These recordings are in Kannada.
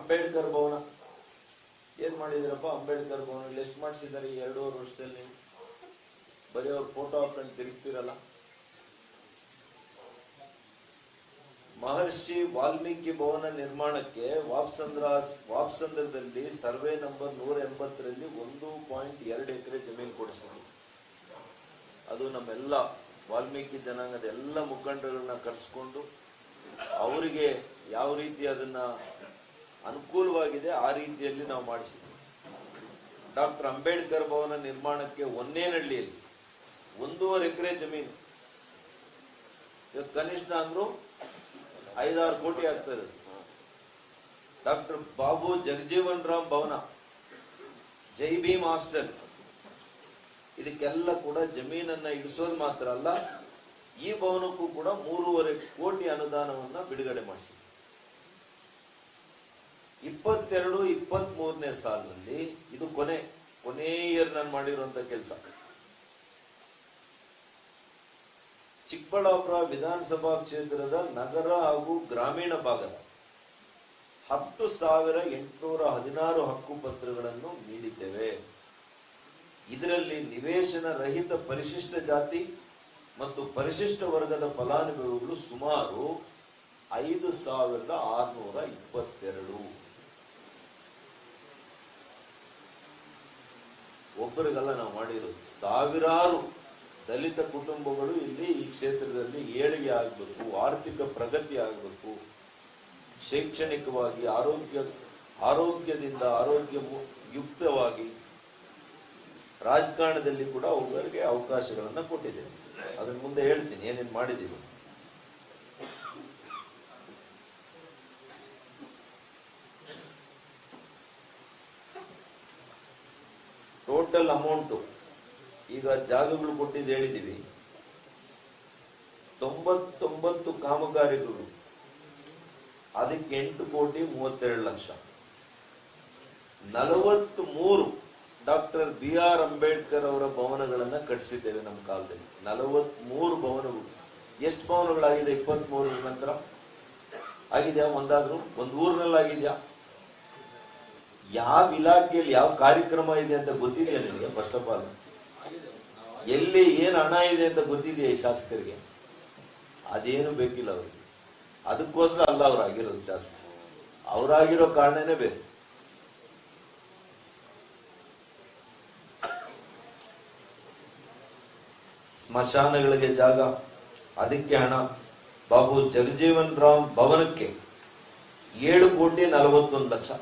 ಅಂಬೇಡ್ಕರ್ ಭವನ ಏನ್ ಮಾಡಿದಿರಪ್ಪ? ಅಂಬೇಡ್ಕರ್ ಭವನ ಎಷ್ಟು ಮಾಡಿಸಿದ್ದಾರೆ ಈ 2.5 ವರ್ಷದಲ್ಲಿ? ಬರೀ ಅವ್ರ ಫೋಟೋ ಹಾಕೊಂಡು ತಿರುಗ್ತಿರಲ್ಲ. ಮಹರ್ಷಿ ವಾಲ್ಮೀಕಿ ಭವನ ನಿರ್ಮಾಣಕ್ಕೆ ವಾಪ್ಸಂದ್ರದಲ್ಲಿ ಸರ್ವೆ ನಂಬರ್ 180ರಲ್ಲಿ 1.2 ಎಕರೆ ಜಮೀನು ಕೊಡಿಸಿದ್ರು. ಅದು ನಮ್ಮೆಲ್ಲ ವಾಲ್ಮೀಕಿ ಜನಾಂಗದ ಎಲ್ಲ ಮುಖಂಡರನ್ನ ಕರೆಸ್ಕೊಂಡು ಅವರಿಗೆ ಯಾವ ರೀತಿ ಅದನ್ನ ಅನುಕೂಲವಾಗಿದೆ ಆ ರೀತಿಯಲ್ಲಿ ನಾವು ಮಾಡಿಸಿದ್ವಿ. ಡಾಕ್ಟರ್ ಅಂಬೇಡ್ಕರ್ ಭವನ ನಿರ್ಮಾಣಕ್ಕೆ ಹೊನ್ನೇನಹಳ್ಳಿಯಲ್ಲಿ 1.5 ಎಕರೆ ಜಮೀನು ಇವತ್ತು ಕನಿಷ್ಠ ಅಂದ್ರೂ 5-6 ಕೋಟಿ ಆಗ್ತದೆ. ಡಾಕ್ಟರ್ ಬಾಬು ಜಗಜೀವನ್ ರಾಮ್ ಭವನ, ಜೈ ಭೀಮ್ ಹಾಸ್ಟೆಲ್, ಇದಕ್ಕೆಲ್ಲ ಕೂಡ ಜಮೀನನ್ನ ಇಡಿಸೋದು ಮಾತ್ರ ಅಲ್ಲ, ಈ ಭವನಕ್ಕೂ ಕೂಡ 3.5 ಕೋಟಿ ಅನುದಾನವನ್ನ ಬಿಡುಗಡೆ ಮಾಡಿಸಿ 22-23ನೇ ಸಾಲಿನಲ್ಲಿ ಇದು ಕೊನೆ ಇಯರ್ ನಾನು ಮಾಡಿರುವಂತ ಕೆಲಸ. ಚಿಕ್ಕಬಳ್ಳಾಪುರ ವಿಧಾನಸಭಾ ಕ್ಷೇತ್ರದ ನಗರ ಹಾಗೂ ಗ್ರಾಮೀಣ ಭಾಗದ 10,816 ಹಕ್ಕುಪತ್ರಗಳನ್ನು ನೀಡಿದ್ದೇವೆ. ಇದರಲ್ಲಿ ನಿವೇಶನ ರಹಿತ ಪರಿಶಿಷ್ಟ ಜಾತಿ ಮತ್ತು ಪರಿಶಿಷ್ಟ ವರ್ಗದ ಫಲಾನುಭವಿಗಳು ಸುಮಾರು 5,622. ಒಬ್ಬರಿಗೆಲ್ಲ ನಾವು ಮಾಡಿರೋದು. ಸಾವಿರಾರು ದಲಿತ ಕುಟುಂಬಗಳು ಇಲ್ಲಿ ಈ ಕ್ಷೇತ್ರದಲ್ಲಿ ಏಳಿಗೆ ಆಗಬೇಕು, ಆರ್ಥಿಕ ಪ್ರಗತಿ ಆಗಬೇಕು, ಶೈಕ್ಷಣಿಕವಾಗಿ ಆರೋಗ್ಯದಿಂದ ಆರೋಗ್ಯಯುಕ್ತವಾಗಿ ರಾಜಕಾರಣದಲ್ಲಿ ಕೂಡ ಅವರಿಗೆ ಅವಕಾಶಗಳನ್ನ ಕೊಟ್ಟಿದ್ದೇವೆ. ಅದನ್ನ ಮುಂದೆ ಹೇಳ್ತೀನಿ ಏನೇನು ಮಾಡಿದ್ದೀವಿ. ಟೋಟಲ್ ಅಮೌಂಟು ಈಗ ಜಾಗಗಳು ಕೊಟ್ಟಿದ್ದು ಹೇಳಿದ್ದೀವಿ. 99 ಕಾಮಗಾರಿಗಳು, ಅದಕ್ಕೆ 8,32,00,000. 43 ಡಾಕ್ಟರ್ BR ಅಂಬೇಡ್ಕರ್ ಅವರ ಭವನಗಳನ್ನ ಕಟ್ಟಿಸಿದ್ದೇವೆ ನಮ್ಮ ಕಾಲದಲ್ಲಿ. 43 ಭವನಗಳು. ಎಷ್ಟು ಭವನಗಳಾಗಿದೆ 23 ನಂತರ? ಆಗಿದ್ಯಾ ಒಂದಾದ್ರೂ? ಒಂದು ಊರಿನಲ್ಲಿ ಆಗಿದ್ಯಾ? ಯಾವ ಇಲಾಖೆಯಲ್ಲಿ ಯಾವ ಕಾರ್ಯಕ್ರಮ ಇದೆ ಅಂತ ಗೊತ್ತಿದೆಯಾ ನಿಮಗೆ? ಫಸ್ಟ್ ಆಫ್ ಆಲ್ ಎಲ್ಲಿ ಏನು ಹಣ ಇದೆ ಅಂತ ಗೊತ್ತಿದೆಯಾ ಈ ಶಾಸಕರಿಗೆ? ಅದೇನು ಬೇಕಿಲ್ಲ ಅವರಿಗೆ. ಅದಕ್ಕೋಸ್ಕರ ಅಲ್ಲ ಅವರಾಗಿರೋದು ಶಾಸಕರು, ಅವರಾಗಿರೋ ಕಾರಣನೇ ಬೇಕು. ಸ್ಮಶಾನಗಳಿಗೆ ಜಾಗ, ಅದಕ್ಕೆ ಹಣ. ಬಾಬು ಜಗಜೀವನ್ ರಾಮ್ ಭವನಕ್ಕೆ 7,41,00,000.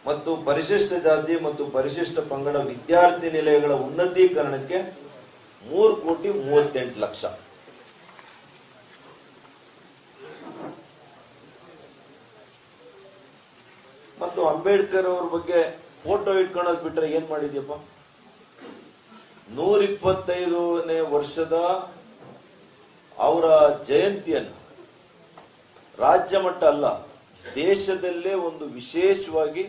ಮತ್ತು ಪರಿಶಿಷ್ಟ ಜಾತಿ ಮತ್ತು ಪರಿಶಿಷ್ಟ ಪಂಗಡ ವಿದ್ಯಾರ್ಥಿ ನಿಲಯಗಳ ಉನ್ನತೀಕರಣಕ್ಕೆ 3,38,00,000. ಮತ್ತು ಅಂಬೇಡ್ಕರ್ ಅವ್ರ ಬಗ್ಗೆ ಫೋಟೋ ಇಟ್ಕೊಳ್ಳೋದು ಬಿಟ್ರೆ ಏನ್ ಮಾಡಿದ್ಯಪ್ಪ? 125ನೇ ವರ್ಷದ ಅವರ ಜಯಂತಿಯನ್ನು ರಾಜ್ಯ ಮಟ್ಟ ಅಲ್ಲ, ದೇಶದಲ್ಲೇ ಒಂದು ವಿಶೇಷವಾಗಿ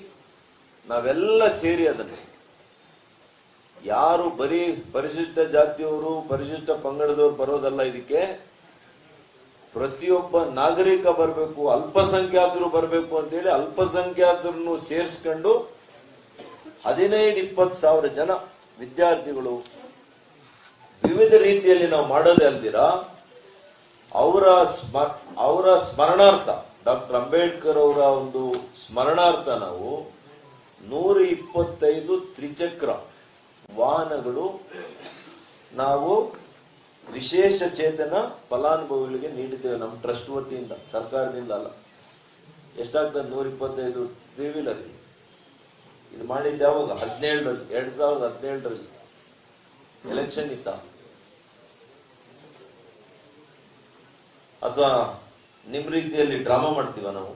ನಾವೆಲ್ಲ ಸೇರಿ ಅದನ್ನು, ಯಾರು ಬರೀ ಪರಿಶಿಷ್ಟ ಜಾತಿಯವರು ಪರಿಶಿಷ್ಟ ಪಂಗಡದವರು ಬರೋದಲ್ಲ, ಇದಕ್ಕೆ ಪ್ರತಿಯೊಬ್ಬ ನಾಗರಿಕ ಬರಬೇಕು, ಅಲ್ಪಸಂಖ್ಯಾತರು ಬರಬೇಕು ಅಂತೇಳಿ ಅಲ್ಪಸಂಖ್ಯಾತರನ್ನು ಸೇರಿಸ್ಕೊಂಡು 15-20 ಸಾವಿರ ಜನ ವಿದ್ಯಾರ್ಥಿಗಳು ವಿವಿಧ ರೀತಿಯಲ್ಲಿ ನಾವು ಮಾಡೋದೇ ಅಲ್ದಿರ ಅವರ ಸ್ಮರಣಾರ್ಥ, ಡಾಕ್ಟರ್ ಅಂಬೇಡ್ಕರ್ ಅವರ ಒಂದು ಸ್ಮರಣಾರ್ಥ ನಾವು 125 ತ್ರಿಚಕ್ರ ವಾಹನಗಳು ನಾವು ವಿಶೇಷ ಚೇತನ ಫಲಾನುಭವಿಗಳಿಗೆ ನೀಡಿದ್ದೇವೆ ನಮ್ಮ ಟ್ರಸ್ಟ್ ವತಿಯಿಂದ, ಸರ್ಕಾರದಿಂದ ಅಲ್ಲ. ಎಷ್ಟಾಗ್ತದೆ? 125 ತ್ರೀ ವೀಲರ್. ಇದು ಮಾಡಿದ್ದೆ ಯಾವಾಗ? 2017ರಲ್ಲಿ ಎಲೆಕ್ಷನ್ ಇತ್ತ ಅಥವಾ ನಿಮ್ ರೀತಿಯಲ್ಲಿ ಡ್ರಾಮಾ ಮಾಡ್ತೀವ ನಾವು?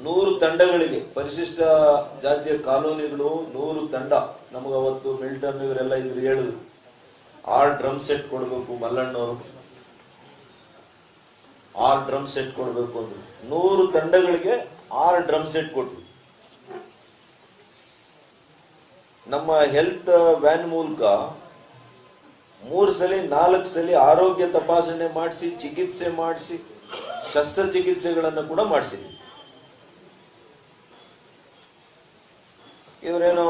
100 ತಂಡಗಳಿಗೆ ಪರಿಶಿಷ್ಟ ಜಾತಿಯ ಕಾಲೋನಿಗಳು 100 ತಂಡ. ನಮಗ ಅವತ್ತು ಮಿಲ್ಟನ್ ಇವರೆಲ್ಲ ಇದ್ರು ಹೇಳಿದ್ರು 6 ಡ್ರಮ್ ಸೆಟ್ ಕೊಡ್ಬೇಕು, ಮಲ್ಲಣ್ಣವರು 6 ಡ್ರಮ್ ಸೆಟ್ ಕೊಡ್ಬೇಕು ಅಂದ್ರು. 100 ತಂಡಗಳಿಗೆ 6 ಡ್ರಮ್ ಸೆಟ್ ಕೊಟ್ರು. ನಮ್ಮ ಹೆಲ್ತ್ ವ್ಯಾನ್ ಮೂಲಕ 3 ಸಲ 4 ಸಲ ಆರೋಗ್ಯ ತಪಾಸಣೆ ಮಾಡಿಸಿ, ಚಿಕಿತ್ಸೆ ಮಾಡಿಸಿ, ಶಸ್ತ್ರಚಿಕಿತ್ಸೆಗಳನ್ನು ಕೂಡ ಮಾಡಿಸಿದ್ವಿ. ಇವರೇನೋ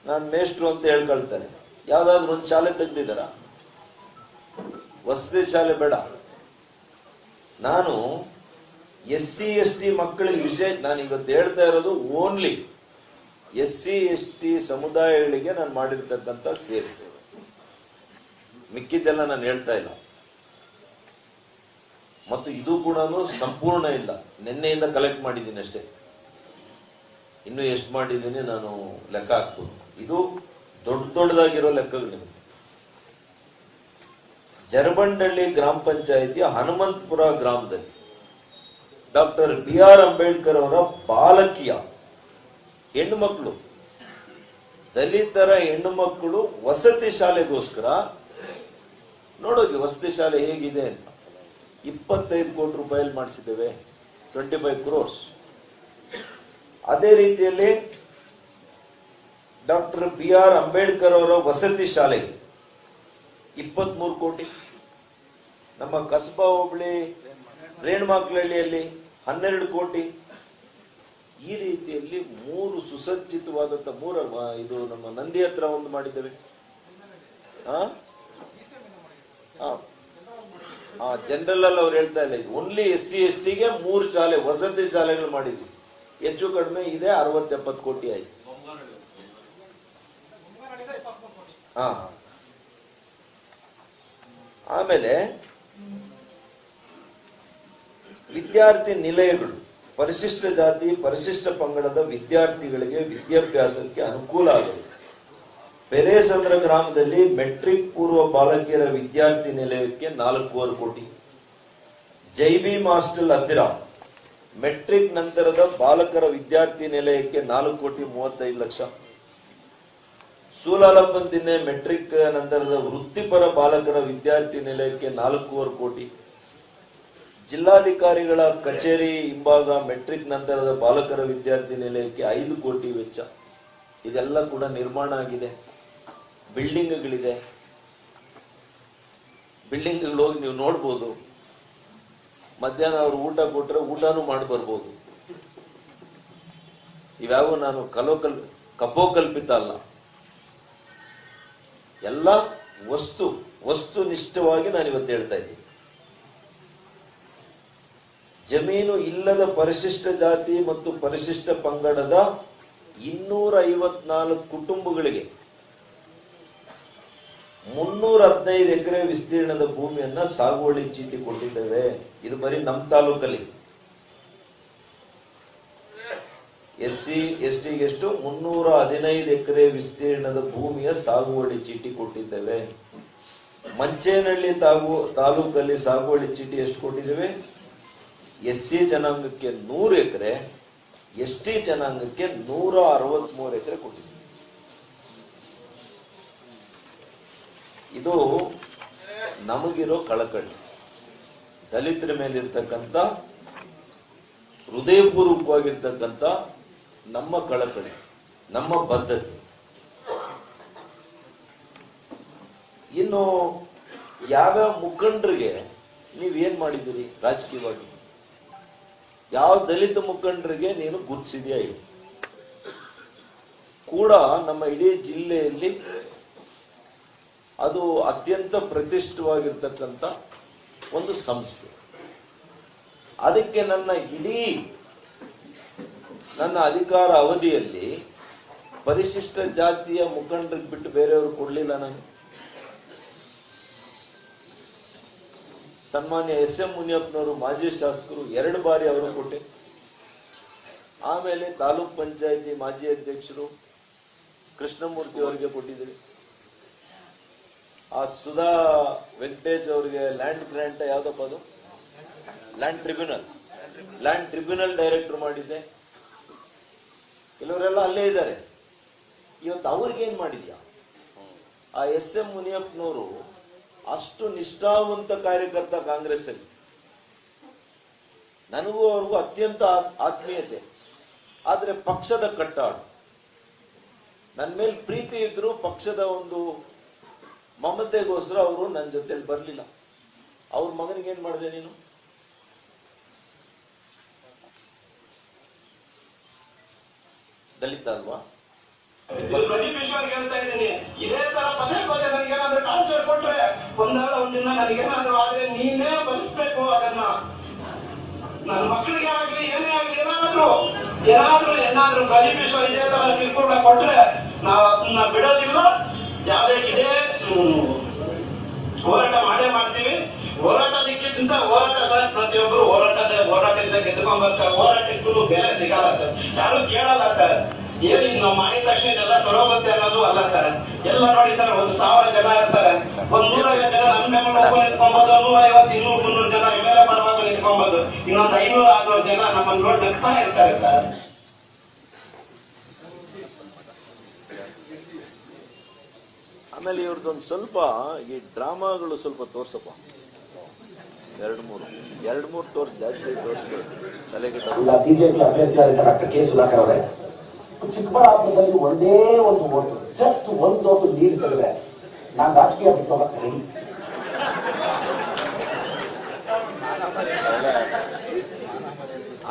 ನಾನು ಮೇಷ್ಟ್ರು ಅಂತ ಹೇಳ್ಕೊಳ್ತಾರೆ. ಯಾವ್ದಾದ್ರು ಒಂದು ಶಾಲೆ ತೆಗ್ದಿದಾರ? ವಸತಿ ಶಾಲೆ ಬೇಡ. ನಾನು SC/ST ಮಕ್ಕಳಿಗೆ ವಿಷಯ ನಾನು ಇವತ್ತು ಹೇಳ್ತಾ ಇರೋದು ಓನ್ಲಿ SC/ST ಸಮುದಾಯಗಳಿಗೆ ನಾನು ಮಾಡಿರ್ತಕ್ಕಂಥ ಸೇವೆ. ಮಿಕ್ಕಿದ್ದೆಲ್ಲ ನಾನು ಹೇಳ್ತಾ ಇಲ್ಲ. ಮತ್ತು ಇದು ಕೂಡ ಸಂಪೂರ್ಣ ಇಲ್ಲ, ನಿನ್ನೆಯಿಂದ ಕಲೆಕ್ಟ್ ಮಾಡಿದ್ದೀನಿ ಅಷ್ಟೇ. ಇನ್ನು ಎಷ್ಟು ಮಾಡಿದ್ದೀನಿ ನಾನು ಲೆಕ್ಕ ಹಾಕ್ಬೋದು. ಇದು ದೊಡ್ಡದಾಗಿರೋ ಲೆಕ್ಕಗಳು. ಜರಬಂಡಳ್ಳಿ ಗ್ರಾಮ ಪಂಚಾಯಿತಿಯ ಹನುಮಂತಪುರ ಗ್ರಾಮದಲ್ಲಿ ಡಾಕ್ಟರ್ BR ಅಂಬೇಡ್ಕರ್ ಅವರ ಬಾಲಕಿಯ ಹೆಣ್ಣು ಮಕ್ಕಳು, ದಲಿತರ ಹೆಣ್ಣು ಮಕ್ಕಳು ವಸತಿ ಶಾಲೆಗೋಸ್ಕರ ನೋಡೋಗಿ ವಸತಿ ಶಾಲೆ ಹೇಗಿದೆ ಅಂತ 25 ಕೋಟಿ ರೂಪಾಯಲ್ಲಿ ಮಾಡಿಸಿದ್ದೇವೆ, 25 crores. ಅದೇ ರೀತಿಯಲ್ಲಿ ಡಾಕ್ಟರ್ BR ಅಂಬೇಡ್ಕರ್ ಅವರ ವಸತಿ ಶಾಲೆಗೆ 23 ಕೋಟಿ, ನಮ್ಮ ಕಸಬಾ ಹೋಬಳಿ ರೇಣುಮಾಕ್ಲಹಳ್ಳಿಯಲ್ಲಿ 12 ಕೋಟಿ. ಈ ರೀತಿಯಲ್ಲಿ 3 ಸುಸಜ್ಜಿತವಾದಂತ ಇದು ನಮ್ಮ ನಂದಿ ಹತ್ರ ಒಂದು ಮಾಡಿದ್ದೇವೆ. ಜನರಲ್ ಅಲ್ಲಿ ಅವ್ರು ಹೇಳ್ತಾ ಇಲ್ಲ, ಓನ್ಲಿ SC/ST ಗೆ 3 ಶಾಲೆ ವಸತಿ ಶಾಲೆಗಳು ಮಾಡಿದ್ವಿ. ಹೆಚ್ಚು ಕಡಿಮೆ ಇದೆ 60-70 ಕೋಟಿ ಆಯ್ತು. ಆಮೇಲೆ ವಿದ್ಯಾರ್ಥಿ ನಿಲಯಗಳು, ಪರಿಶಿಷ್ಟ ಜಾತಿ ಪರಿಶಿಷ್ಟ ಪಂಗಡದ ವಿದ್ಯಾರ್ಥಿಗಳಿಗೆ ವಿದ್ಯಾಭ್ಯಾಸಕ್ಕೆ ಅನುಕೂಲ ಆಗಲಿ. ಪೆರೇಸಂದ್ರ ಗ್ರಾಮದಲ್ಲಿ ಮೆಟ್ರಿಕ್ ಪೂರ್ವ ಬಾಲಕಿಯರ ವಿದ್ಯಾರ್ಥಿ ನಿಲಯಕ್ಕೆ 4.5 ಕೋಟಿ. ಜೈಬಿ ಹಾಸ್ಟೆಲ್ ಹತ್ತಿರ ಮೆಟ್ರಿಕ್ ನಂತರದ ಬಾಲಕರ ವಿದ್ಯಾರ್ಥಿ ನಿಲಯಕ್ಕೆ 4,35,00,000. ಸೂಲಾಲಪ್ಪಂದಿನ್ನೆ ಮೆಟ್ರಿಕ್ ನಂತರದ ವೃತ್ತಿಪರ ಬಾಲಕರ ವಿದ್ಯಾರ್ಥಿ ನಿಲಯಕ್ಕೆ 4.5 ಕೋಟಿ. ಜಿಲ್ಲಾಧಿಕಾರಿಗಳ ಕಚೇರಿ ಹಿಂಭಾಗ ಮೆಟ್ರಿಕ್ ನಂತರದ ಬಾಲಕರ ವಿದ್ಯಾರ್ಥಿ ನಿಲಯಕ್ಕೆ 5 ಕೋಟಿ ವೆಚ್ಚ. ಇದೆಲ್ಲ ಕೂಡ ನಿರ್ಮಾಣ ಆಗಿದೆ. ಬಿಲ್ಡಿಂಗ್ಗಳಿದೆ. ಬಿಲ್ಡಿಂಗ್ಗಳು ಹೋಗಿ ನೀವು ನೋಡ್ಬೋದು. ಮಧ್ಯಾಹ್ನ ಅವ್ರು ಊಟ ಕೊಟ್ರೆ ಊಟನೂ ಮಾಡಿ ಬರ್ಬೋದು. ಇವ್ಯಾವ ನಾನು ಕಪೋಕಲ್ಪಿತ ಅಲ್ಲ, ಎಲ್ಲ ವಸ್ತುನಿಷ್ಠವಾಗಿ ನಾನು ಇವತ್ತು ಹೇಳ್ತಾ ಇದ್ದೀನಿ. ಜಮೀನು ಇಲ್ಲದ ಪರಿಶಿಷ್ಟ ಜಾತಿ ಮತ್ತು ಪರಿಶಿಷ್ಟ ಪಂಗಡದ 254 ಕುಟುಂಬಗಳಿಗೆ 315 ಎಕರೆ ವಿಸ್ತೀರ್ಣದ ಭೂಮಿಯನ್ನ ಸಾಗುವಳಿ ಚೀಟಿ ಕೊಟ್ಟಿದ್ದೇವೆ. ಇದು ಬರೀ ನಮ್ಮ ತಾಲೂಕಲ್ಲಿ. SC/ST ಗೆಷ್ಟು 315 ಎಕರೆ ವಿಸ್ತೀರ್ಣದ ಭೂಮಿಯ ಸಾಗುವಳಿ ಚೀಟಿ ಕೊಟ್ಟಿದ್ದೇವೆ. ಮಂಚೇನಹಳ್ಳಿ ತಾಲೂಕಲ್ಲಿ ಸಾಗುವಳಿ ಚೀಟಿ ಎಷ್ಟು ಕೊಟ್ಟಿದ್ದೇವೆ? SC ಜನಾಂಗಕ್ಕೆ 100 ಎಕರೆ, ST ಜನಾಂಗಕ್ಕೆ 163 ಎಕರೆ ಕೊಟ್ಟಿದ್ದೇವೆ. ಇದು ನಮಗಿರೋ ಕಳಕಳಿ, ದಲಿತರ ಮೇಲಿರ್ತಕ್ಕಂಥ ಹೃದಯಪೂರ್ವಕವಾಗಿರ್ತಕ್ಕಂಥ ನಮ್ಮ ಕಳಕಳಿ, ನಮ್ಮ ಬದ್ಧತೆ. ಇನ್ನು ಯಾವ್ಯಾವ ಮುಖಂಡರಿಗೆ ನೀವೇನ್ ಮಾಡಿದ್ದೀರಿ ರಾಜಕೀಯವಾಗಿ? ಯಾವ ದಲಿತ ಮುಖಂಡರಿಗೆ ನೀನು ಗುರುತಿಸಿದೆಯಾ? ಕೂಡ ನಮ್ಮ ಇಡೀ ಜಿಲ್ಲೆಯಲ್ಲಿ ಅದು ಅತ್ಯಂತ ಪ್ರತಿಷ್ಠಿತವಾಗಿರ್ತಕ್ಕಂಥ ಒಂದು ಸಂಸ್ಥೆ. ಅದಕ್ಕೆ ನನ್ನ ಅಧಿಕಾರ ಅವಧಿಯಲ್ಲಿ ಪರಿಶಿಷ್ಟ ಜಾತಿಯ ಮುಖಂಡರಿಗೆ ಬಿಟ್ಟು ಬೇರೆಯವರು ಕೊಡ್ಲಿಲ್ಲ. ನಾನು ಸನ್ಮಾನ್ಯ SM ಮುನಿಯಪ್ಪನವರು ಮಾಜಿ ಶಾಸಕರು 2 ಬಾರಿ ಅವರು ಕೊಟ್ಟೆ. ಆಮೇಲೆ ತಾಲೂಕ್ ಪಂಚಾಯತಿ ಮಾಜಿ ಅಧ್ಯಕ್ಷರು ಕೃಷ್ಣಮೂರ್ತಿ ಅವರಿಗೆ ಕೊಟ್ಟಿದ್ದೀರಿ. ಆ ಸುಧಾ ವೆಂಕಟೇಶ್ ಅವರಿಗೆ ಲ್ಯಾಂಡ್ ಗ್ರಾಂಟ್ ಯಾವ್ದಪ್ಪ ಅದು, ಲ್ಯಾಂಡ್ ಟ್ರಿಬ್ಯುನಲ್ ಡೈರೆಕ್ಟರ್ ಮಾಡಿದ್ದೆ. ಕೆಲವರೆಲ್ಲ ಅಲ್ಲೇ ಇದ್ದಾರೆ. ಇವತ್ತು ಅವ್ರಿಗೇನ್ ಮಾಡಿದ್ಯಾ? ಆ SM ಮುನಿಯಪ್ಪನವರು ಅಷ್ಟು ನಿಷ್ಠಾವಂತ ಕಾರ್ಯಕರ್ತ ಕಾಂಗ್ರೆಸ್ ಅಲ್ಲಿ. ನನಗೂ ಅವ್ರಿಗೂ ಅತ್ಯಂತ ಆತ್ಮೀಯತೆ. ಆದ್ರೆ ಪಕ್ಷದ ಕಟ್ಟಾಡು. ನನ್ನ ಮೇಲೆ ಪ್ರೀತಿ ಇದ್ರು ಪಕ್ಷದ ಒಂದು ಮಮತೆಗೋಸ್ಕರ ಅವರು ನನ್ನ ಜೊತೆಲಿ ಬರ್ಲಿಲ್ಲ. ಅವ್ರ ಮಗನಿಗೆ ಏನ್ ಮಾಡಿದೆ ನೀನು? ದಲಿತ ಅಲ್ವಾ? ಹೇಳ್ತಾ ಇದ್ದೀನಿ, ಇದೇ ತರ ಪದೇ ಪದೇ ನನಗೇನಾದ್ರೂ ಟಾರ್ಚರ್ ಕೊಟ್ರೆ ಒಂದಿನ ನನಗೇನಾದ್ರೂ ಆದ್ರೆ ನೀನೇ ಬಲಿಸ್ಬೇಕು ಅದನ್ನ. ನನ್ನ ಮಕ್ಕಳಿಗೆ ಆಗ್ಲಿ ಏನೇ ಆಗ್ಲಿ ಏನಾದ್ರೂ ಗಲಿಬಿಷ ಇದೇ ತರ ಕಿರ್ಕೊಂಡ ಕೊಟ್ರೆ ನಾವು ಅದನ್ನ ಬಿಡೋದಿಲ್ಲ. ಯಾವುದೇ ಇದೇ ಹೋರಾಟ ಮಾಡೇ ಮಾಡ್ತೀವಿ. ಹೋರಾಟ ದಿಕ್ಕಿಂತ ಹೋರಾಟ ಸರ್, ಪ್ರತಿಯೊಬ್ಬರು ಹೋರಾಟದಿಂದ ಗೆದ್ದುಕೊಂಡ್ ಬರ್ತಾರೆ. ಹೋರಾಟಕ್ಕೂ ಬೇರೆ ಸಿಗಲ್ಲ ಸರ್, ಯಾರು ಕೇಳಲ್ಲ ಸರ್. ಏನು ನಾವು ಮಾಡಿದ ತಕ್ಷಣ ಎಲ್ಲ ಸರೋಗುತ್ತೆ ಅನ್ನೋದು ಅಲ್ಲ ಸರ್. ಎಲ್ಲ ನೋಡಿ ಸರ್, 1,000 ಜನ ಇರ್ತಾರೆ, 150 ಜನ ನನ್ನ ಬೆಂಬಲ ನಿಂತ್ಕೊಬೋದು, 150, 200, 300 ಜನ ಮೇಲೆ ಪರವಾಗಿ ನಿಂತ್ಕೊಬೋದು, ಇನ್ನೊಂದು 500-600 ಜನ ನಮ್ಮನ್ನು ನೋಡಿ ನಗ್ತಾ ಇರ್ತಾರೆ ಸರ್. ಆಮೇಲೆ ಇವ್ರದ್ದೊಂದು ಸ್ವಲ್ಪ ಈ ಡ್ರಾಮಾಗಳು ಸ್ವಲ್ಪ ತೋರ್ಸಪ್ಪ, 2-3 ತೋರ್ಸ್, ಜಾಸ್ತಿ ತೋರಿಸ್ತಾರೆ ತಲೆಗೆಟ್ಟ. ಬಿಜೆಪಿ ಅಭ್ಯರ್ಥಿ ಡಾಕ್ಟರ್ ಕೆ ಸುಧಾಕರ್ ಅವರೇ, ಚಿಕ್ಕಬಳ್ಳಾಪುರದಲ್ಲಿ ಒಂದೇ ಒಂದು ಓಟು, ಜಸ್ಟ್ ಒಂದು ಓಟು ನೀರು ತೆಗೆದ್ರೆ ನಾನು ರಾಜಕೀಯ ಬಿಟ್ಟೋಗಕ್ಕೆ ರೆಡಿ.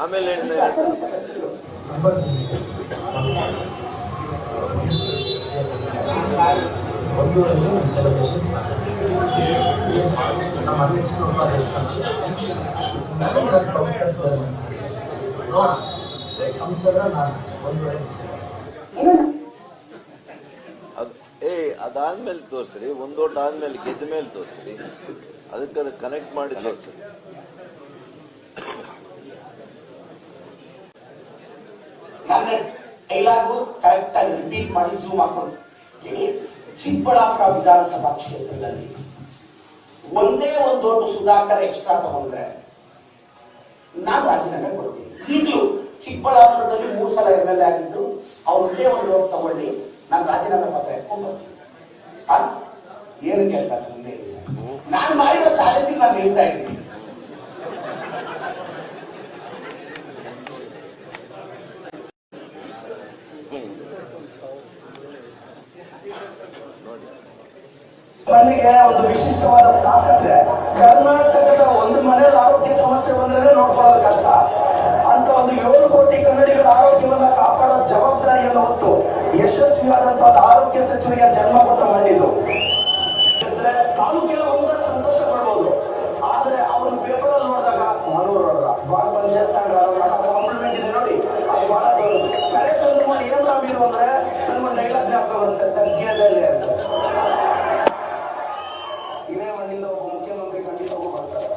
ಆಮೇಲೆ ಅದಾದ್ಮೇಲೆ ತೋರ್ಸ್ರಿ, ಒಂದು ಓಟ್ ಆದ್ಮೇಲೆ ಗೆದ್ದ ಮೇಲೆ ತೋರ್ಸ್ರಿ, ಅದಕ್ಕೆ ಕನೆಕ್ಟ್ ಮಾಡಿ ತೋರ್ಸ್ರಿ. ನನ್ನ ಡೈಲಾಗು ಕರೆಕ್ಟ್ ಆಗಿ ರಿಪೀಟ್ ಮಾಡಿ ಝೂಮ್ ಹಾಕೊಂಡು ಹೇಳಿ. ಚಿಕ್ಕಬಳ್ಳಾಪುರ ವಿಧಾನಸಭಾ ಕ್ಷೇತ್ರದಲ್ಲಿ ಒಂದೇ ಒಂದು ಓಟು ಸುಧಾಕರ್ ಎಕ್ಸ್ಟ್ರಾ ತಗೊಂಡ್ರೆ ನಾನು ರಾಜೀನಾಮೆ ಕೊಡ್ತೀನಿ. ಈಗಲೂ ಚಿಕ್ಕಬಳ್ಳಾಪುರದಲ್ಲಿ 3 ಸಲ MLA ಆಗಿದ್ದು, ಅವ್ರದ್ದೇ ಒಂದು ಓಟ್ ತಗೊಳ್ಳಿ, ನಾನು ರಾಜೀನಾಮೆ ಪತ್ರ ಎತ್ಕೊಂಡು ಬರ್ತೀನಿ. ಏನು ಕೇಳ್ತಾ ಸುಮ್ಮನೆ ನಾನು ಮಾಡಿರೋ ಚಾಲೆಂಜಿಗೆ ನಾನು ಹೇಳ್ತಾ ಇದ್ದೀನಿ. ನನಗೆ ಒಂದು ವಿಶಿಷ್ಟವಾದ ತಾಕತ್ತೆ. ಕರ್ನಾಟಕದ ಒಂದು ಮನೆಯಲ್ಲಿ ಆರೋಗ್ಯ ಸಮಸ್ಯೆ ಬಂದ್ರೆ ನೋಡ್ಕೊಳ್ಳೋದು ಕಷ್ಟ. ಅಂತ ಒಂದು 7 ಕೋಟಿ ಕನ್ನಡಿಗರ ಆರೋಗ್ಯವನ್ನ ಕಾಪಾಡೋ ಜವಾಬ್ದಾರಿಯನ್ನು ಹೊತ್ತು ಯಶಸ್ವಿಯಾದಂತಹ ಆರೋಗ್ಯ ಸಚಿವರಿಗೆ ಜನ್ಮ ಕೊಟ್ಟ ಮಾಡಿದ್ದು. ತಾಲೂಕೆಲ್ಲ ಹೋದಾಗ ಸಂತೋಷ ಪಡ್ಬೋದು, ಆದ್ರೆ ಅವ್ರನ್ನ ಪೇಪರ್ ಅಲ್ಲಿ ನೋಡಿದಾಗ ಮನೋರವರ ಬಹಳ ಕಾಂಪ್ಲಿಮೆಂಟ್ ಇದೆ ನೋಡಿ, ಅದು ಬಹಳ ಕಡೆ ಸಂದರ್ಭದಲ್ಲಿ ಏನ್ ನಾವಿರು ಅಂದ್ರೆ ನನ್ಗೊಂದು ಡೈಲಾಗ್ ಜ್ಞಾಪಕ ಬರುತ್ತೆ, ತಗ್ಗಿಯದಲ್ಲಿ ಅಂತ. ಇದೇ ಮನೆಯಿಂದ ಒಬ್ಬ ಮುಖ್ಯಮಂತ್ರಿ ಖಂಡಿತ ಬರ್ತಾರೆ.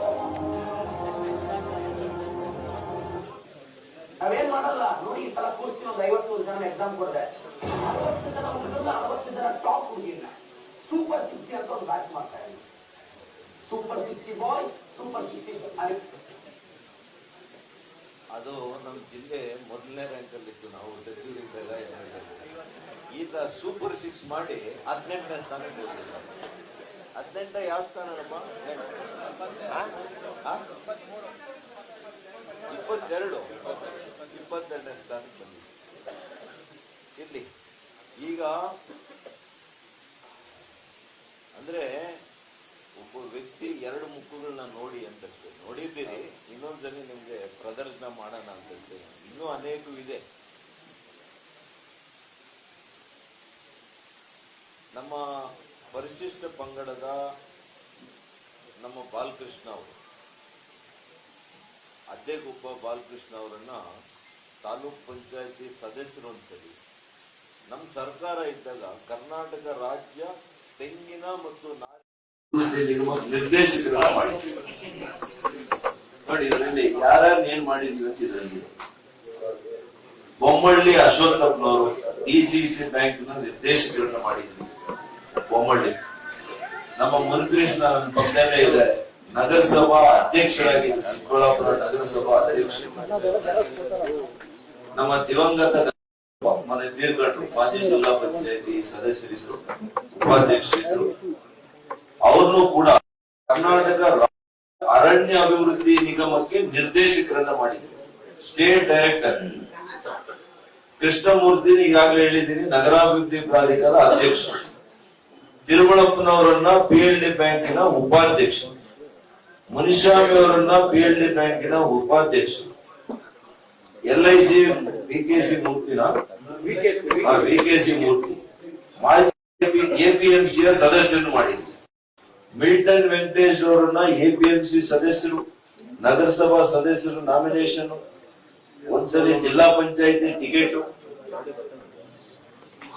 ನಾವೇನ್ ಮಾಡಲ್ಲ ನೋಡಿ, ಈ ಸಲ ಕೂರ್ಸಿ ಒಂದು 50 ಜನ ಎಕ್ಸಾಮ್ ಕೊಟ್ಟೆ, 60 ಜನ ಹುಡುಗರನ್ನ 60 ಜನ ಟಾಪ್ ಹುಡುಗಿನ ಸೂಪರ್ 60 ಅಂತ ಒಂದು ಬ್ಯಾಚ್ ಮಾಡ್ತಾ ಇದ್ದೀವಿ. ಸೂಪರ್ 60 ಬಾಯ್, ಸೂಪರ್ 60 ಅದು ನಮ್ಮ ಜಿಲ್ಲೆ ಮೊದಲನೇ ರ್ಯಾಂಕ್ ಅಲ್ಲಿ ಇತ್ತು. ನಾವು ಸಚಿವರಿದ್ದಾಗ ಈಗ ಸೂಪರ್ 6 ಮಾಡಿ 18ನೇ ಸ್ಥಾನಕ್ಕೆ ಹೋಗಿಲ್ಲ. 18 ಯಾವ ಸ್ಥಾನ ನಮ್ಮ 22ನೇ ಸ್ಥಾನಕ್ಕೆ ಬಂದಿದೆ. ಇರ್ಲಿ, ಈಗ ಅಂದ್ರೆ ಒಬ್ಬ ವ್ಯಕ್ತಿ 2 ಮುಖಗಳನ್ನ ನೋಡಿ ಅಂತಷ್ಟೇ ನೋಡಿದ್ದೀರಿ. ಇನ್ನೊಂದ್ಸಲಿ ನಿಮ್ಗೆ ಪ್ರದರ್ಶನ ಮಾಡೋಣ ಅಂತ ಹೇಳ್ತೇನೆ. ಇನ್ನೂ ಅನೇಕವು ಇದೆ. ನಮ್ಮ ಪರಿಶಿಷ್ಟ ಪಂಗಡದ ನಮ್ಮ ಬಾಲಕೃಷ್ಣ ಅವರು, ಅದ್ದೆಗೊಬ್ಬ ಬಾಲಕೃಷ್ಣ ಅವರನ್ನ ತಾಲೂಕ್ ಪಂಚಾಯತಿ ಸದಸ್ಯರು ಒಂದ್ಸರಿ ನಮ್ಮ ಸರ್ಕಾರ ಇದ್ದಾಗ ಕರ್ನಾಟಕ ರಾಜ್ಯ ತೆಂಗಿನ ಮತ್ತು ನಿರ್ದೇಶಕರ ಮಾಡಿದ್ವಿ ನೋಡಿ. ಇದರಲ್ಲಿ ಯಾರ್ಯಾರು ಏನ್ ಮಾಡಿದ್ವಿ ಅಂತ ಇದರಲ್ಲಿ ಬೊಮ್ಮಳ್ಳಿ ಅಶ್ವತ್ಥಪ್ಪನವರು DCC ಬ್ಯಾಂಕ್ ನ ನಿರ್ದೇಶಕರನ್ನ ಮಾಡಿದ್ವಿ. ಬೊಮ್ಮಳ್ಳಿ ನಮ್ಮ ಮಂತ್ರೀಶ್ ನನ್ನ ಪಕ್ಕದಲ್ಲೇ ಇದ್ದಾರೆ, ನಗರಸಭಾ ಅಧ್ಯಕ್ಷರಾಗಿದ್ದರು, ಚಿಕ್ಕಬಳ್ಳಾಪುರ ನಗರಸಭಾ ಅಧ್ಯಕ್ಷ. ನಮ್ಮ ದಿವಂಗತ ಮನೆ ತೀರ್ಗಟ್ರು ಮಾಜಿ ಜಿಲ್ಲಾ ಪಂಚಾಯತಿ ಸದಸ್ಯರಿದ್ರು, ಉಪಾಧ್ಯಕ್ಷರಿದ್ರು. ಅವ್ರನ್ನೂ ಕೂಡ ಕರ್ನಾಟಕ ಅರಣ್ಯ ಅಭಿವೃದ್ಧಿ ನಿಗಮಕ್ಕೆ ನಿರ್ದೇಶಕರನ್ನ ಮಾಡಿದ್ರು, ಸ್ಟೇಟ್ ಡೈರೆಕ್ಟರ್. ಕೃಷ್ಣಮೂರ್ತಿ ಈಗಾಗಲೇ ಹೇಳಿದ್ದೀನಿ, ನಗರಾಭಿವೃದ್ಧಿ ಪ್ರಾಧಿಕಾರ ಅಧ್ಯಕ್ಷರು. ತಿರುಮಳಪ್ಪನವರನ್ನ PLD ಬ್ಯಾಂಕಿನ ಉಪಾಧ್ಯಕ್ಷರು, ಮುನಿಸ್ವಾಮಿ ಅವರನ್ನ PLD ಬ್ಯಾಂಕಿನ ಉಪಾಧ್ಯಕ್ಷರು, LIC VKC ಮೂರ್ತಿನ VKC ಮೂರ್ತಿ ಮಾಜಿ APMC ಸದಸ್ಯರನ್ನು ಮಾಡಿದ್ರು. ಮಿಲ್ಟನ್ ವೆಂಕಟೇಶ್ ಅವರನ್ನ APMC ಸದಸ್ಯರು, ನಗರಸಭಾ ಸದಸ್ಯರು ನಾಮಿನೇಷನ್, ಒಂದ್ಸಲಿ ಜಿಲ್ಲಾ ಪಂಚಾಯತಿ ಟಿಕೆಟ್,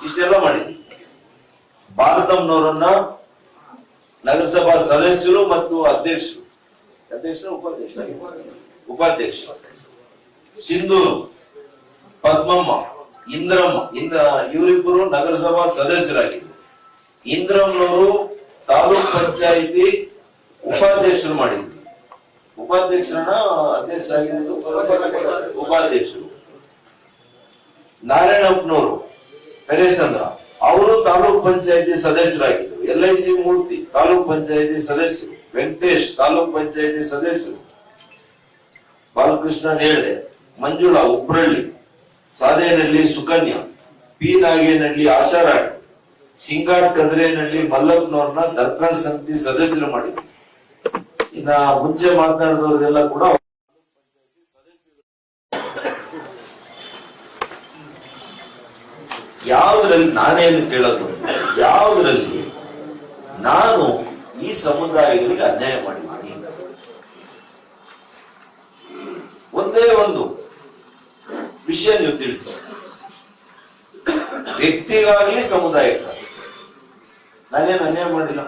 ಇಷ್ಟೆಲ್ಲ ಮಾಡಿದ್ರು. ಭಾರತಂನವರನ್ನ ನಗರಸಭಾ ಸದಸ್ಯರು ಮತ್ತು ಉಪಾಧ್ಯಕ್ಷರು, ಸಿಂಧೂರು, ಪದ್ಮಮ್ಮ, ಇಂದ್ರಮ್ಮ, ಇವರಿಬ್ಬರು ನಗರಸಭಾ ಸದಸ್ಯರಾಗಿದ್ದರು. ಇಂದ್ರಮ್ಮನವರು ತಾಲೂಕ್ ಪಂಚಾಯಿತಿ ಉಪಾಧ್ಯಕ್ಷರು ಮಾಡಿದ್ರು. ಉಪಾಧ್ಯಕ್ಷರನ್ನ ಅಧ್ಯಕ್ಷರಾಗಿದ್ದು ಉಪಾಧ್ಯಕ್ಷರು. ನಾರಾಯಣಪ್ಪನವರು ಪೆರೇಸಂದ್ರ ಅವರು ತಾಲೂಕ್ ಪಂಚಾಯಿತಿ ಸದಸ್ಯರಾಗಿದ್ದರು. LIC ಮೂರ್ತಿ ತಾಲೂಕ್ ಪಂಚಾಯಿತಿ ಸದಸ್ಯರು, ವೆಂಕಟೇಶ್ ತಾಲೂಕ್ ಪಂಚಾಯಿತಿ ಸದಸ್ಯರು, ಬಾಲಕೃಷ್ಣ ನೇಳ್ದೆ, ಮಂಜುಳಾ ಉಪ್ರಳ್ಳಿ, ಸಾದೇನಹಳ್ಳಿ ಸುಕನ್ಯಾ, P ನಾಗೇನಹಳ್ಳಿ ಆಶಾರಾಣಿ, ಸಿಂಗಾಟ್ ಕದ್ರೇನಹಳ್ಳಿ ಮಲ್ಲಪ್ಪನವ್ರನ್ನ ದರ್ಖಾಸ್ ಸಮಿತಿ ಸದಸ್ಯರು ಮಾಡಿದ್ರು. ಇನ್ನ ಮುಂಚೆ ಮಾತನಾಡಿದವ್ರದೆಲ್ಲ ಕೂಡ ಯಾವುದ್ರಲ್ಲಿ ನಾನೇನು ಕೇಳೋದು, ಯಾವುದ್ರಲ್ಲಿ ನಾನು ಈ ಸಮುದಾಯಗಳಿಗೆ ಅನ್ಯಾಯ ಮಾಡಿದ್ದೀನಿ? ಒಂದೇ ಒಂದು ವಿಷಯ ನೀವು ತಿಳಿಸಿ, ವ್ಯಕ್ತಿಗಾಗಲಿ ಸಮುದಾಯಕ್ಕಾಗಲಿ ನಾನೇನು ಅನ್ಯಾಯ ಮಾಡಿಲ್ಲ.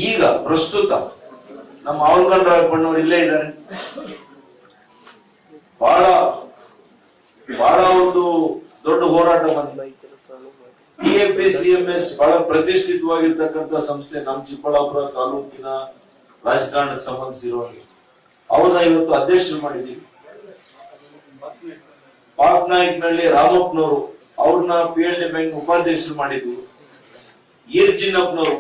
ಈಗ ಪ್ರಸ್ತುತ ನಮ್ಮ ಆವಲ್ಗಂಡ ರಾಯಪ್ಪಣ್ಣವ್ರು ಇಲ್ಲೇ ಇದ್ದಾರೆ. ಬಹಳ ಬಹಳ ಒಂದು ದೊಡ್ಡ ಹೋರಾಟ ಬಂದಿದೆ. PAPCMS ಬಹಳ ಪ್ರತಿಷ್ಠಿತವಾಗಿರ್ತಕ್ಕಂಥ ಸಂಸ್ಥೆ, ನಮ್ಮ ಚಿಕ್ಕಬಳ್ಳಾಪುರ ತಾಲೂಕಿನ ರಾಜಕಾರಣಕ್ಕೆ ಸಂಬಂಧಿಸಿರುವಂಗೆ ಅವ್ರನ್ನ ಇವತ್ತು ಅಧ್ಯಕ್ಷರು ಮಾಡಿದ್ದೀವಿ. ಪಾಕ್ನಾಯಕ್ನಲ್ಲಿ ರಾಮಪ್ಪನವರು ಅವ್ರನ್ನ PLD ಬ್ಯಾಂಕ್ ಉಪಾಧ್ಯಕ್ಷರು ಮಾಡಿದ್ವಿ. ಈರ್ಜಿನಪ್ಪನವರು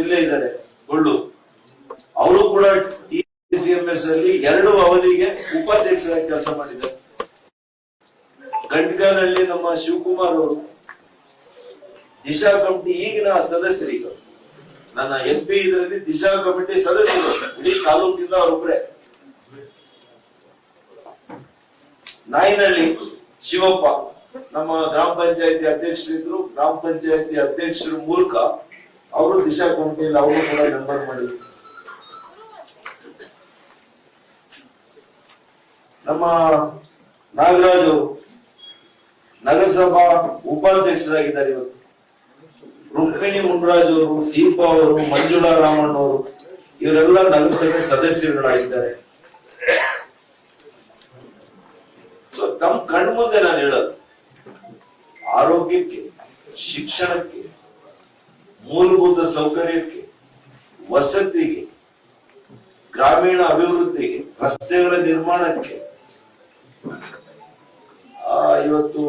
ಇಲ್ಲೇ ಇದ್ದಾರೆ, ಗೊಳ್ಳು, ಅವರು ಕೂಡ TPCMS ಅಲ್ಲಿ 2 ಅವಧಿಗೆ ಉಪಾಧ್ಯಕ್ಷರಾಗಿ ಕೆಲಸ ಮಾಡಿದ್ದಾರೆ. ಗಂಟ್ಗಾನಲ್ಲಿ ನಮ್ಮ ಶಿವಕುಮಾರ್ ಅವರು ದಿಶಾ ಕಮಿಟಿ ಈಗಿನ ಸದಸ್ಯರೀಗ, ನನ್ನ MP ಇದರಲ್ಲಿ ದಿಶಾ ಕಮಿಟಿ ಸದಸ್ಯರು ಇಡೀ ತಾಲೂಕಿಂದ ಅವರೊಬ್ಬರೇ. ನಾಯಿನಹಳ್ಳಿ ಶಿವಪ್ಪ ನಮ್ಮ ಗ್ರಾಮ ಪಂಚಾಯತಿ ಅಧ್ಯಕ್ಷರಿದ್ರು. ಗ್ರಾಮ ಪಂಚಾಯತಿ ಅಧ್ಯಕ್ಷರ ಮೂಲಕ ಅವರು ದಿಶಾ ಕಮಿಟಿಯಲ್ಲಿ ಅವರು ಕೂಡ ಮೆಂಬರ್ ಮಾಡಿದ್ರು. ನಮ್ಮ ನಾಗರಾಜು ನಗರಸಭಾ ಉಪಾಧ್ಯಕ್ಷರಾಗಿದ್ದಾರೆ ಇವತ್ತು. ರುಕ್ಮಿಣಿ ಮುನ್ರಾಜ್ ಅವರು, ದೀಪಾ ಅವರು, ಮಂಜುಳಾ ರಾಮಣ್ಣ ಅವರು, ಇವರೆಲ್ಲ ನಗರಸಭೆ ಸದಸ್ಯರುಗಳಾಗಿದ್ದಾರೆ. ತಮ್ಮ ಕಣ್ಮುಂದೆ ನಾನು ಹೇಳೋದು, ಆರೋಗ್ಯಕ್ಕೆ, ಶಿಕ್ಷಣಕ್ಕೆ, ಮೂಲಭೂತ ಸೌಕರ್ಯಕ್ಕೆ, ವಸತಿಗೆ, ಗ್ರಾಮೀಣ ಅಭಿವೃದ್ಧಿಗೆ, ರಸ್ತೆಗಳ ನಿರ್ಮಾಣಕ್ಕೆ, ಇವತ್ತು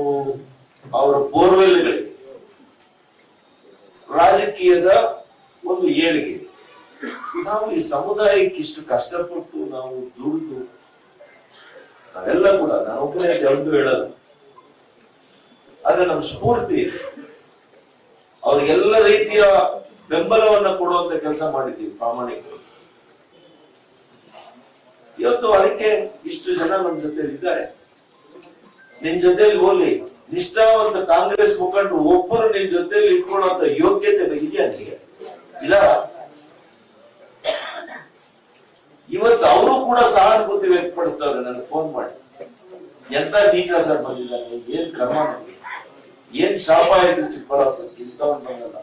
ಅವರ ಬೋರ್ವೆಲ್ಗಳಿಗೆ, ರಾಜಕೀಯದ ಒಂದು ಏಳಿಗೆ. ನಾವು ಈ ಸಮುದಾಯಕ್ಕೆ ಇಷ್ಟು ಕಷ್ಟಪಟ್ಟು ನಾವು ದುಡಿದು ನಾವೆಲ್ಲ ಕೂಡ, ನಾನು ಒಬ್ಬನೇ ಯಾವ್ದು ಹೇಳಲ್ಲ, ಆದ್ರೆ ನಮ್ಮ ಸ್ಫೂರ್ತಿ ಇದೆ. ಅವ್ರಿಗೆಲ್ಲ ರೀತಿಯ ಬೆಂಬಲವನ್ನ ಕೊಡುವಂತ ಕೆಲಸ ಮಾಡಿದ್ದೀವಿ ಪ್ರಾಮಾಣಿಕರು. ಇವತ್ತು ಅದಕ್ಕೆ ಇಷ್ಟು ಜನ ನಮ್ಮ ಜೊತೆಲಿ ಇದ್ದಾರೆ. ನಿನ್ ಜೊತೆಲಿ ಹೋಗ್ಲಿ, ನಿಷ್ಠಾವಂತ ಕಾಂಗ್ರೆಸ್ ಮುಖಂಡರು ಒಬ್ಬರು ನಿನ್ ಜೊತೆಲಿ ಇಟ್ಕೊಳ್ಳುವಂತ ಯೋಗ್ಯತೆ ಇದೆಯಾ ನಿಮಗೆ? ಇಲ್ಲ. ಇವತ್ತು ಅವರು ಕೂಡ ಸಹಾನುಭೂತಿ ವ್ಯಕ್ತಪಡಿಸ್ತಾರೆ. ನನಗೆ ಫೋನ್ ಮಾಡಿ, ಎಂತ ನೀಚ ಸರ್ ಬಂದಿದ್ದಾನೆ, ಏನ್ ಕ್ರಮ ನಮಗೆ, ಏನ್ ಶಾಪ ಆಯ್ತು ಚಿಕ್ಕಬಳ್ಳಾಪುರಕ್ಕೆ, ಇಂಥವನ್ ಬಂದಲ್ಲ.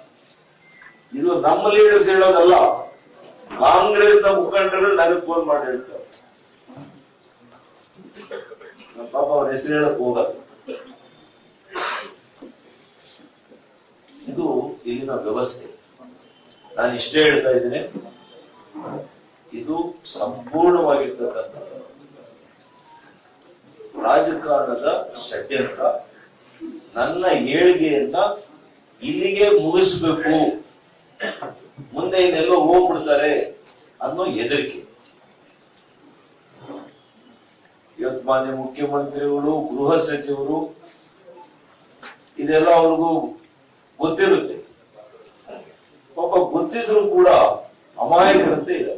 ಇದು ನಮ್ಮ ಲೀಡರ್ಸ್ ಹೇಳೋದಲ್ಲ, ಕಾಂಗ್ರೆಸ್ ನ ಮುಖಂಡರು ನನಗೆ ಫೋನ್ ಮಾಡಿ ಹೇಳ್ತಾರೆ. ಪಾಪ ಅವ್ರ ಹೆಸರು ಹೇಳಕ್ ಹೋಗಲ್ಲ. ಇದು ಇಲ್ಲಿನ ವ್ಯವಸ್ಥೆ. ನಾನು ಇಷ್ಟೇ ಹೇಳ್ತಾ ಇದ್ದೀನಿ, ಇದು ಸಂಪೂರ್ಣವಾಗಿರ್ತಕ್ಕಂಥ ರಾಜಕಾರಣದ ಷಡ್ಯಂತ್ರ. ನನ್ನ ಏಳಿಗೆಯನ್ನ ಇಲ್ಲಿಗೆ ಮುಗಿಸ್ಬೇಕು, ಮುಂದೆ ಇನ್ನೆಲ್ಲೋ ಹೋಗ್ಬಿಡ್ತಾರೆ ಅನ್ನೋ ಹೆದರಿಕೆ. ಇವತ್ತು ಮಾನ್ಯ ಮುಖ್ಯಮಂತ್ರಿಗಳು, ಗೃಹ ಸಚಿವರು, ಇದೆಲ್ಲ ಅವ್ರಿಗೂ ಗೊತ್ತಿರುತ್ತೆ. ಪಾಪ ಗೊತ್ತಿದ್ರು ಕೂಡ ಅಮಾಯಕರಂತೆ ಇದೆ,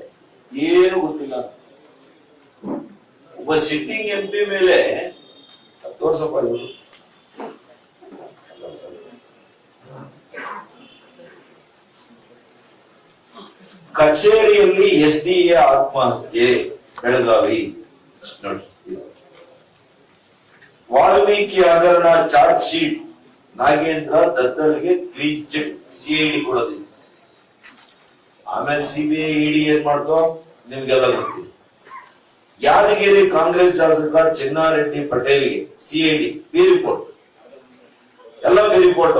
ಏನು ಗೊತ್ತಿಲ್ಲ. ಒಬ್ಬ ಸಿಟ್ಟಿಂಗ್ MP ಮೇಲೆ 10 ವರ್ಷ ಪಡೆಯುವುದು ಕಚೇರಿಯಲ್ಲಿ SDA ಆತ್ಮಹತ್ಯೆ ಬೆಳಗಾವಿ. ನೋಡಿ, ವಾಲ್ಮೀಕಿ ಹಗರಣ ಚಾರ್ಜ್ ಶೀಟ್ ನಾಗೇಂದ್ರ ದತ್ತಲ್ಗೆ ಕ್ಲೀನ್ ಚಿಟ್ CID ಕೊಡೋದಿದೆ. ಆಮೇಲೆ CBI ED ಏನ್ ಮಾಡ್ತೋ ನಿಮ್ಗೆಲ್ಲ ಗೊತ್ತಿದೆ. ಯಾದಗಿರಿ ಕಾಂಗ್ರೆಸ್ ಶಾಸಕ ಚಿನ್ನಾರೆಡ್ಡಿ ಪಟೇಲ್ಗೆ CID ಬಿ ರಿಪೋರ್ಟ್, ಎಲ್ಲ ಬಿ ರಿಪೋರ್ಟ್.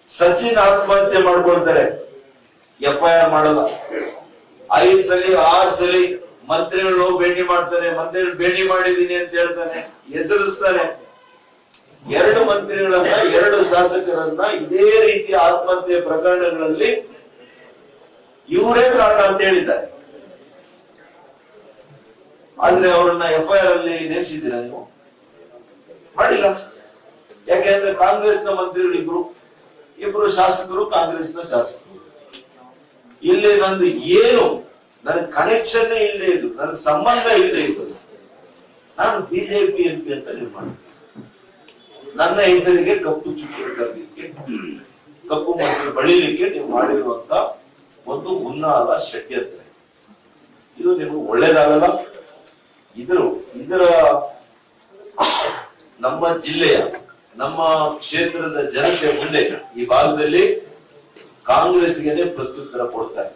ಸಚಿನ್ ಆತ್ಮಹತ್ಯೆ ಮಾಡ್ಕೊಳ್ತಾರೆ, FIR ಮಾಡಲ್ಲ. 5 ಸಲ 6 ಸಲ ಮಂತ್ರಿಗಳು ಭೇಟಿ ಮಾಡ್ತಾನೆ, ಮಂತ್ರಿಗಳು ಭೇಟಿ ಮಾಡಿದೀನಿ ಅಂತ ಹೇಳ್ತಾನೆ, ಹೆಸರಿಸ್ತಾನೆ. 2 ಮಂತ್ರಿಗಳನ್ನ 2 ಶಾಸಕರನ್ನ ಇದೇ ರೀತಿಯ ಆತ್ಮಹತ್ಯೆ ಪ್ರಕರಣಗಳಲ್ಲಿ ಇವರೇ ಕಾರಣ ಅಂತ ಹೇಳಿದ್ದಾರೆ. ಆದ್ರೆ ಅವರನ್ನ FIR ಅಲ್ಲಿ ನೇಮಿಸಿದ್ದೀರಾ ನೀವು? ಮಾಡಿಲ್ಲ. ಯಾಕೆಂದ್ರೆ ಕಾಂಗ್ರೆಸ್ನ ಮಂತ್ರಿಗಳು ಇಬ್ರು ಶಾಸಕರು, ಕಾಂಗ್ರೆಸ್ನ ಶಾಸಕರು. ಇಲ್ಲಿ ನಂದು ಏನು ನನಗೆ ಕನೆಕ್ಷನ್ ಇಲ್ಲದೆ ಇದ್ದು, ನನಗೆ ಸಂಬಂಧ ಇಲ್ಲದೆ ಇದ್ದು, ನಾನು BJP MP ಅಂತ ನೀವು ಮಾಡಿ ನನ್ನ ಹೆಸರಿಗೆ ಕಪ್ಪು ಚುಕ್ಕಿ ತರಲಿಕ್ಕೆ, ಕಪ್ಪು ಮೊಸರು ಬಳಿಲಿಕ್ಕೆ ನೀವು ಮಾಡಿರುವಂತ ಒಂದು ಉನ್ನಾದ ಷಡ್ಯಂತ್ರ. ಇದು ನಿಮ್ಗೆ ಒಳ್ಳೇದಾಗಲ್ಲ. ಇದರ ನಮ್ಮ ಜಿಲ್ಲೆಯ, ನಮ್ಮ ಕ್ಷೇತ್ರದ ಜನತೆ ಮುಂದೆ ಈ ಭಾಗದಲ್ಲಿ ಕಾಂಗ್ರೆಸ್ಗೆ ಪ್ರತ್ಯುತ್ತರ ಕೊಡ್ತಾರೆ.